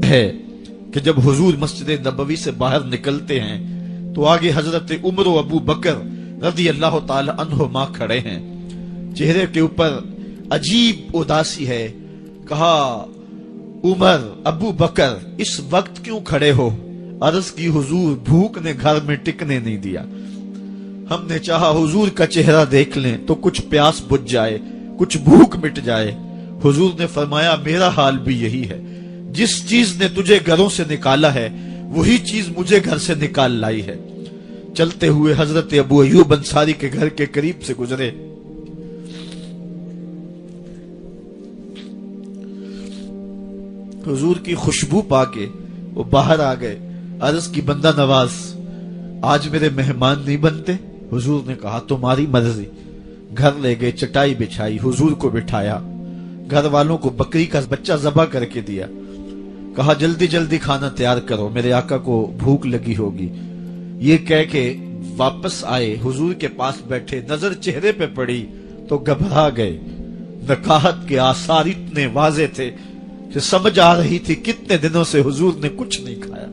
ہے کہ جب حضور مسجد نبوی سے باہر نکلتے ہیں تو آگے حضرت عمر و ابو بکر رضی اللہ تعالی عنہما کھڑے ہیں، چہرے کے اوپر عجیب اداسی ہے۔ کہا عمر ابو بکر اس وقت کیوں کھڑے ہو؟ عرض کی حضور بھوک نے گھر میں ٹکنے نہیں دیا، ہم نے چاہا حضور کا چہرہ دیکھ لیں تو کچھ پیاس بجھ جائے، کچھ بھوک مٹ جائے۔ حضور نے فرمایا میرا حال بھی یہی ہے، جس چیز نے تجھے گھروں سے نکالا ہے وہی چیز مجھے گھر سے نکال لائی ہے۔ چلتے ہوئے حضرت ابو ایوب انصاری کے گھر کے قریب سے گزرے، حضور کی خوشبو پا کے وہ باہر آ گئے۔ عرض کی بندہ نواز آج میرے مہمان نہیں بنتے؟ حضور نے کہا تمہاری مرضی۔ گھر لے گئے، چٹائی بچھائی، حضور کو بٹھایا، گھر والوں کو بکری کا بچہ ذبح کر کے دیا، کہا جلدی جلدی کھانا تیار کرو، میرے آقا کو بھوک لگی ہوگی۔ یہ کہہ کے واپس آئے، حضور کے پاس بیٹھے، نظر چہرے پہ پڑی تو گھبرا گئے۔ نکاحت کے آثار اتنے واضح تھے کہ سمجھ آ رہی تھی کتنے دنوں سے حضور نے کچھ نہیں کھایا۔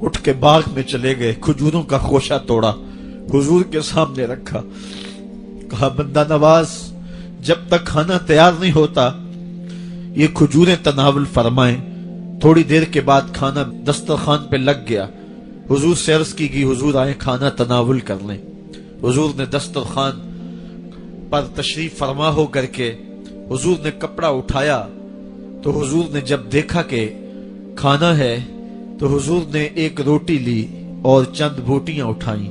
اٹھ کے باغ میں چلے گئے، کھجوروں کا خوشہ توڑا، حضور کے سامنے رکھا، کہا بندہ نواز جب تک کھانا تیار نہیں ہوتا یہ کھجوریں تناول فرمائیں۔ تھوڑی دیر کے بعد کھانا دسترخوان پہ لگ گیا، حضور سے عرض کی گئی حضور آئے کھانا تناول کر لیں۔ حضور نے دسترخوان پر تشریف فرما ہو کر کے حضور نے کپڑا اٹھایا تو حضور نے جب دیکھا کہ کھانا ہے تو حضور نے ایک روٹی لی اور چند بوٹیاں اٹھائیں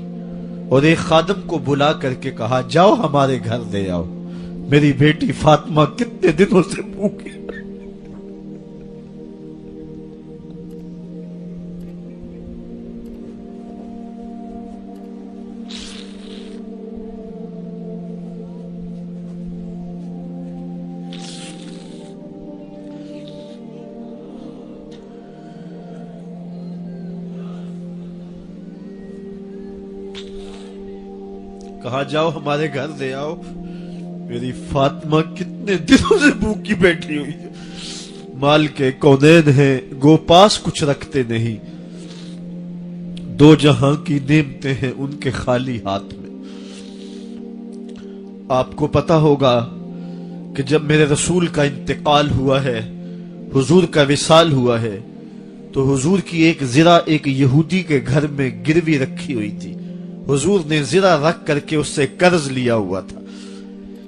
اور ایک خادم کو بلا کر کے کہا جاؤ ہمارے گھر دے آؤ، میری بیٹی فاطمہ کتنے دنوں سے بھوکی۔ کہا جاؤ ہمارے گھر دے آؤ، میری فاطمہ کتنے دنوں سے بھوکی بیٹھی ہوئی ہے۔ مال کے کونین ہیں گو پاس کچھ رکھتے نہیں، دو جہاں کی نعمتیں ہیں ان کے خالی ہاتھ میں۔ آپ کو پتا ہوگا کہ جب میرے رسول کا انتقال ہوا ہے، حضور کا وصال ہوا ہے، تو حضور کی ایک زرہ ایک یہودی کے گھر میں گروی رکھی ہوئی تھی، حضور نے زرہ رکھ کر کے اس سے قرض لیا ہوا تھا۔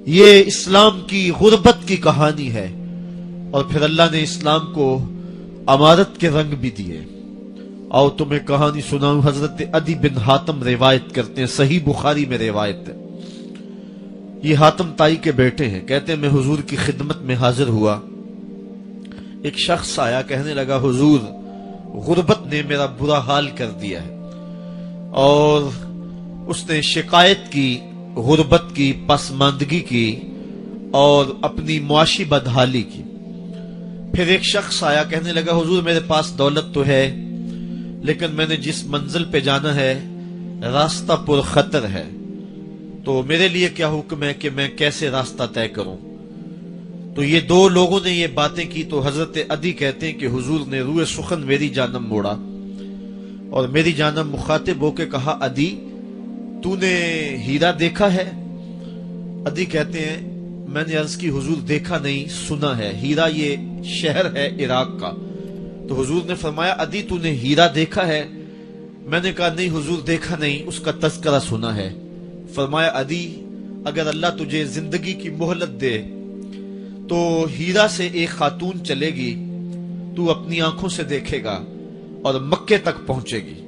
یہ اسلام کی غربت کی کہانی ہے، اور پھر اللہ نے اسلام کو امارت کے رنگ بھی دیے۔ آؤ تمہیں کہانی سناؤں، حضرت عدی بن حاتم روایت کرتے ہیں، صحیح بخاری میں روایت ہے۔ یہ حاتم تائی کے بیٹے ہیں، کہتے ہیں میں حضور کی خدمت میں حاضر ہوا، ایک شخص آیا کہنے لگا حضور غربت نے میرا برا حال کر دیا ہے، اور اس نے شکایت کی غربت کی، پسماندگی کی اور اپنی معاشی بدحالی کی۔ پھر ایک شخص آیا کہنے لگا حضور میرے پاس دولت تو ہے لیکن میں نے جس منزل پہ جانا ہے راستہ پر خطر ہے، تو میرے لیے کیا حکم ہے کہ میں کیسے راستہ طے کروں؟ تو یہ دو لوگوں نے یہ باتیں کی تو حضرت عدی کہتے ہیں کہ حضور نے روئے سخن میری جانب موڑا اور میری جانب مخاطب ہو کے کہا عدی تو نے ہیرا دیکھا ہے؟ عدی کہتے ہیں میں نے عرض کی حضور دیکھا نہیں، سنا ہے، ہیرا یہ شہر ہے عراق کا۔ تو حضور نے فرمایا عدی تو نے ہیرا دیکھا ہے؟ میں نے کہا نہیں حضور دیکھا نہیں، اس کا تذکرہ سنا ہے۔ فرمایا عدی اگر اللہ تجھے زندگی کی مہلت دے تو ہیرا سے ایک خاتون چلے گی، تو اپنی آنکھوں سے دیکھے گا اور مکے تک پہنچے گی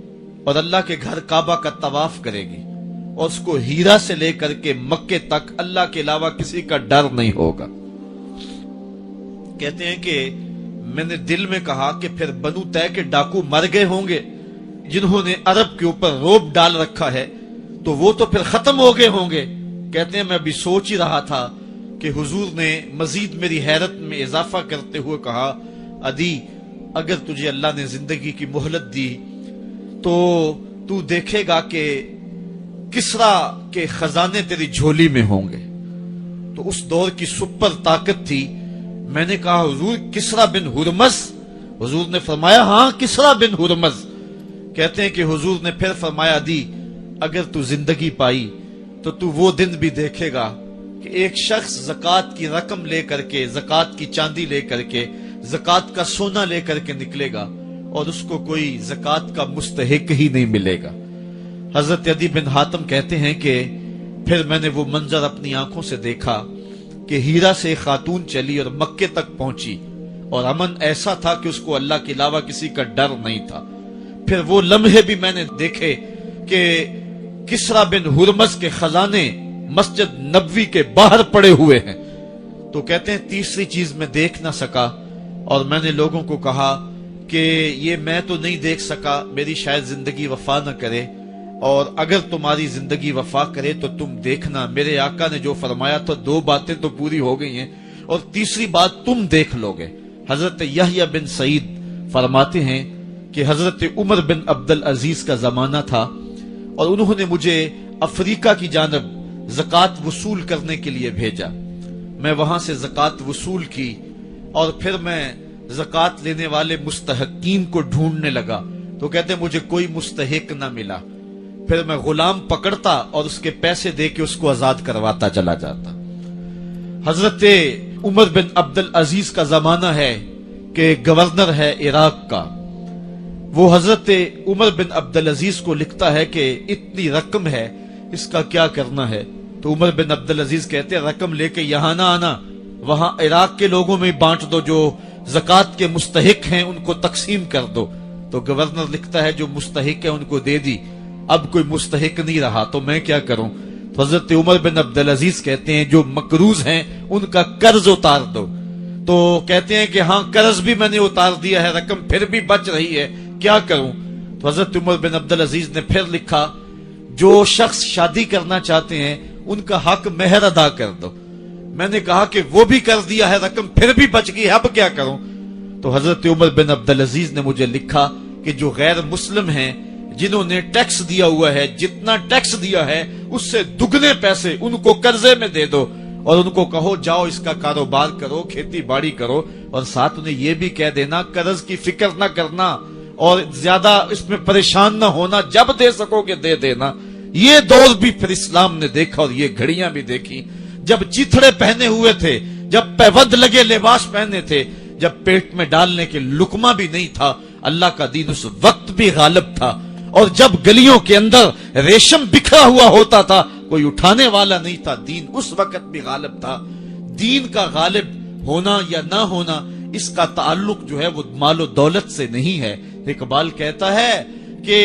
اور اللہ کے گھر کعبہ کا طواف کرے گی، اور اس کو ہیرا سے لے کر کے مکے تک اللہ کے علاوہ کسی کا ڈر نہیں ہوگا۔ کہتے ہیں کہ میں نے دل میں کہا کہ پھر بنو طے کے ڈاکو مر گئے ہوں گے جنہوں نے عرب کے اوپر روب ڈال رکھا ہے، تو وہ تو پھر ختم ہو گئے ہوں گے۔ کہتے ہیں میں بھی سوچ ہی رہا تھا کہ حضور نے مزید میری حیرت میں اضافہ کرتے ہوئے کہا عدی اگر تجھے اللہ نے زندگی کی مہلت دی تو تو دیکھے گا کہ کسرا کے خزانے تیری جھولی میں ہوں گے۔ تو اس دور کی سپر طاقت تھی۔ میں نے کہا حضور کسرا بن ہرمز حضور نے فرمایا ہاں کسرا بن ہرمز. کہتے ہیں کہ حضور نے پھر فرمایا دی اگر تو زندگی پائی تو تو وہ دن بھی دیکھے گا کہ ایک شخص زکوٰۃ کی رقم لے کر کے، زکوٰۃ کی چاندی لے کر کے، زکوٰۃ کا سونا لے کر کے نکلے گا اور اس کو کوئی زکوٰۃ کا مستحق ہی نہیں ملے گا. حضرت عدی بن حاتم کہتے ہیں کہ پھر میں نے وہ منظر اپنی آنکھوں سے دیکھا کہ ہیرا سے ایک خاتون چلی اور مکے تک پہنچی اور امن ایسا تھا کہ اس کو اللہ کے علاوہ کسی کا ڈر نہیں تھا. پھر وہ لمحے بھی میں نے دیکھے کہ کسرا بن ہرمز کے خزانے مسجد نبوی کے باہر پڑے ہوئے ہیں. تو کہتے ہیں تیسری چیز میں دیکھ نہ سکا اور میں نے لوگوں کو کہا کہ یہ میں تو نہیں دیکھ سکا، میری شاید زندگی وفا نہ کرے، اور اگر تمہاری زندگی وفا کرے تو تم دیکھنا میرے آقا نے جو فرمایا تھا 2 باتیں تو پوری ہو گئی ہیں اور تیسری بات تم دیکھ لو گے. حضرت یحییٰ بن سعید فرماتے ہیں کہ حضرت عمر بن عبدالعزیز کا زمانہ تھا اور انہوں نے مجھے افریقہ کی جانب زکوٰۃ وصول کرنے کے لیے بھیجا. میں وہاں سے زکوٰۃ وصول کی اور پھر میں زکوٰۃ لینے والے مستحقین کو ڈھونڈنے لگا. تو کہتے ہیں مجھے کوئی مستحق نہ ملا. پھر میں غلام پکڑتا اور اس کے پیسے دے کے اس کو آزاد کرواتا چلا جاتا. حضرت عمر بن عبدالعزیز کا زمانہ ہے کہ گورنر ہے عراق کا. وہ حضرت عمر بن عبدالعزیز کو لکھتا ہے کہ اتنی رقم ہے، اس کا کیا کرنا ہے؟ تو عمر بن عبدالعزیز کہتے ہیں رقم لے کے یہاں نہ آنا، وہاں عراق کے لوگوں میں بانٹ دو، جو زکوٰۃ کے مستحق ہیں ان کو تقسیم کر دو. تو گورنر لکھتا ہے جو مستحق ہے ان کو دے دی، اب کوئی مستحق نہیں رہا تو میں کیا کروں؟ تو حضرت عمر بن عبدالعزیز کہتے ہیں جو مقروض ہیں ان کا قرض اتار دو. تو کہتے ہیں کہ ہاں قرض بھی میں نے اتار دیا ہے، رقم پھر بھی بچ رہی ہے، کیا کروں؟ تو حضرت عمر بن عبدالعزیز نے پھر لکھا جو شخص شادی کرنا چاہتے ہیں ان کا حق مہر ادا کر دو. میں نے کہا کہ وہ بھی کر دیا ہے، رقم پھر بھی بچ گئی ہے، اب کیا کروں؟ تو حضرت عمر بن عبدالعزیز نے مجھے لکھا کہ جو غیر مسلم ہیں جنہوں نے ٹیکس دیا ہوا ہے، جتنا ٹیکس دیا ہے اس سے دگنے پیسے ان کو قرضے میں دے دو اور ان کو کہو جاؤ اس کا کاروبار کرو، کھیتی باڑی کرو، اور ساتھ انہیں یہ بھی کہہ دینا قرض کی فکر نہ کرنا اور زیادہ اس میں پریشان نہ ہونا، جب دے سکو گے دے دینا. یہ دور بھی پھر اسلام نے دیکھا اور یہ گھڑیاں بھی دیکھی جب چیتھڑے پہنے ہوئے تھے، جب پیوند لگے لباس پہنے تھے، جب پیٹ میں ڈالنے کے لقمہ بھی نہیں تھا. اللہ کا دین اس وقت بھی غالب تھا، اور جب گلیوں کے اندر ریشم بکھرا ہوا ہوتا تھا کوئی اٹھانے والا نہیں تھا، دین اس وقت بھی غالب تھا. دین کا غالب ہونا یا نہ ہونا اس کا تعلق جو ہے وہ مال و دولت سے نہیں ہے. اقبال کہتا ہے کہ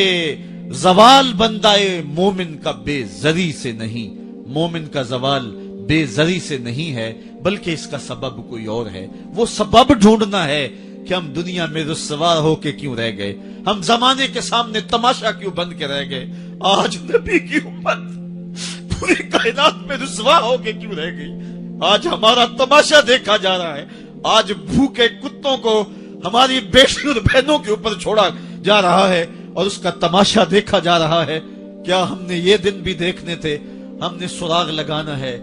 زوال بندہ مومن کا بے زری سے نہیں، مومن کا زوال بے زری سے نہیں ہے بلکہ اس کا سبب کوئی اور ہے. وہ سبب ڈھونڈنا ہے کہ ہم دنیا میں رسوا ہو کے کیوں رہ گئے، ہم زمانے کے سامنے تماشا کیوں بن کے رہ گئے. آج نبی کی امت پوری کائنات میں رسوا ہو کے کیوں رہ گئی. آج ہمارا تماشا دیکھا جا رہا ہے، آج بھوکے کتوں کو ہماری بیٹی اور بہنوں کے اوپر چھوڑا جا رہا ہے اور اس کا تماشا دیکھا جا رہا ہے. کیا ہم نے یہ دن بھی دیکھنے تھے؟ ہم نے سراغ لگانا ہے.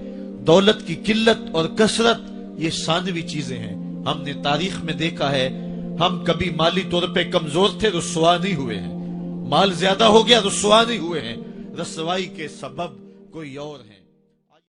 دولت کی قلت اور کثرت یہ ثانوی چیزیں ہیں. ہم نے تاریخ میں دیکھا ہے ہم کبھی مالی طور پہ کمزور تھے، رسوا نہیں ہوئے ہیں. مال زیادہ ہو گیا، رسوا نہیں ہوئے ہیں. رسوائی کے سبب کوئی اور ہیں.